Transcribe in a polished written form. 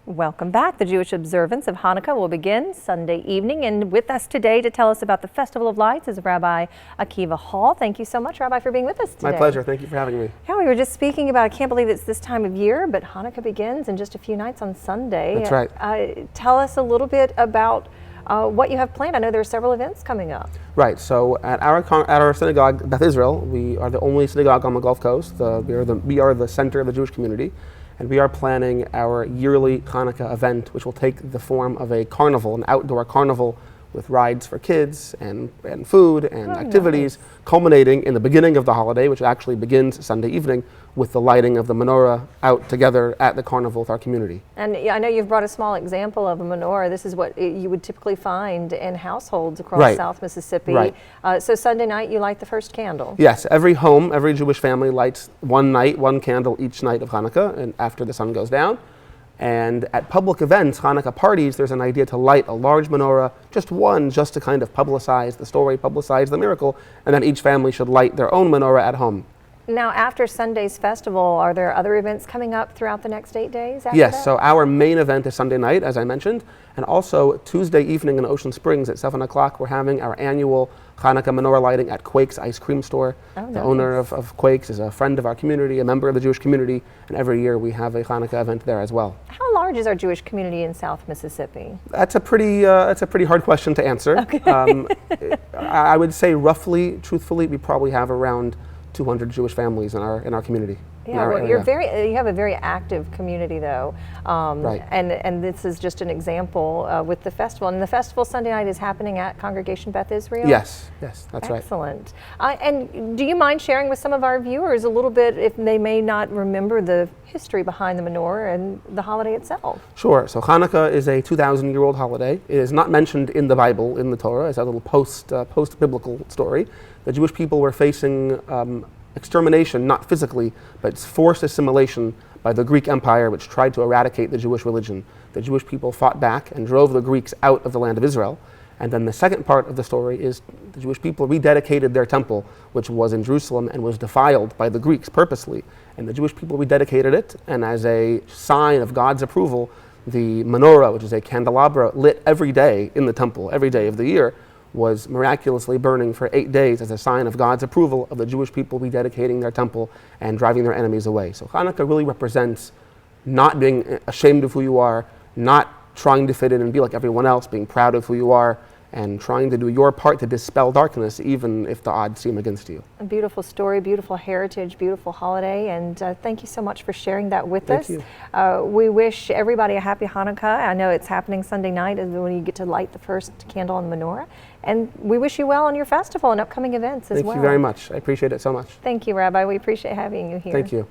Welcome back. The Jewish observance of Hanukkah will begin Sunday evening, and with us today to tell us about the Festival of Lights is Rabbi Akiva Hall. Thank you so much, Rabbi, for being with us today. My pleasure. Thank you for having me. Yeah, we were just speaking about, I can't believe it's this time of year, but Hanukkah begins in just a few nights on Sunday. That's right. Tell us a little bit about what you have planned. I know there are several events coming up. Right. So at our synagogue, Beth Israel, we are the only synagogue on the Gulf Coast. We are the center of the Jewish community. And we are planning our yearly Chanukah event, which will take the form of a carnival, an outdoor carnival with rides for kids and food and activities, nice. Culminating in the beginning of the holiday, which actually begins Sunday evening with the lighting of the menorah out together at the carnival with our community. And I know you've brought a small example of a menorah. This is what you would typically find in households across South Mississippi. Right. So Sunday night you light the first candle. Yes, every home, every Jewish family lights one candle each night of Hanukkah and after the sun goes down. And at public events, Hanukkah parties, there's an idea to light a large menorah, just one, just to kind of publicize the story, publicize the miracle, and then each family should light their own menorah at home. Now, after Sunday's festival, are there other events coming up throughout the next 8 days after Yes, that? so our main event is Sunday night, as I mentioned, and also Tuesday evening in Ocean Springs at 7 o'clock, we're having our annual Hanukkah menorah lighting at Quake's Ice Cream Store. The owner of Quake's is a friend of our community, a member of the Jewish community, and every year we have a Hanukkah event there as well. How large is our Jewish community in South Mississippi? That's a pretty hard question to answer. Okay. I would say roughly, truthfully, we probably have around 200 Jewish families in our community. Yeah, well, you have a very active community, though, right. And this is just an example with the festival. And the festival Sunday night is happening at Congregation Beth Israel? Yes, that's right. Excellent. And do you mind sharing with some of our viewers a little bit, if they may not remember the history behind the menorah and the holiday itself? Sure. So Hanukkah is a 2,000-year-old holiday. It is not mentioned in the Bible, in the Torah. It's a little post-biblical story. The Jewish people were facing extermination, not physically, but forced assimilation by the Greek Empire, which tried to eradicate the Jewish religion. The Jewish people fought back and drove the Greeks out of the land of Israel. And then the second part of the story is the Jewish people rededicated their temple, which was in Jerusalem and was defiled by the Greeks purposely. And the Jewish people rededicated it, and as a sign of God's approval, the menorah, which is a candelabra lit every day in the temple, every day of the year, was miraculously burning for 8 days as a sign of God's approval of the Jewish people rededicating their temple and driving their enemies away. So Hanukkah really represents not being ashamed of who you are, not trying to fit in and be like everyone else, being proud of who you are, and trying to do your part to dispel darkness even if the odds seem against you. A beautiful story, beautiful heritage, beautiful holiday, and thank you so much for sharing that with us. Thank you. We wish everybody a happy Hanukkah. I know it's happening Sunday night when you get to light the first candle on the menorah, and we wish you well on your festival and upcoming events as well. Thank you very much. I appreciate it so much. Thank you, Rabbi. We appreciate having you here. Thank you.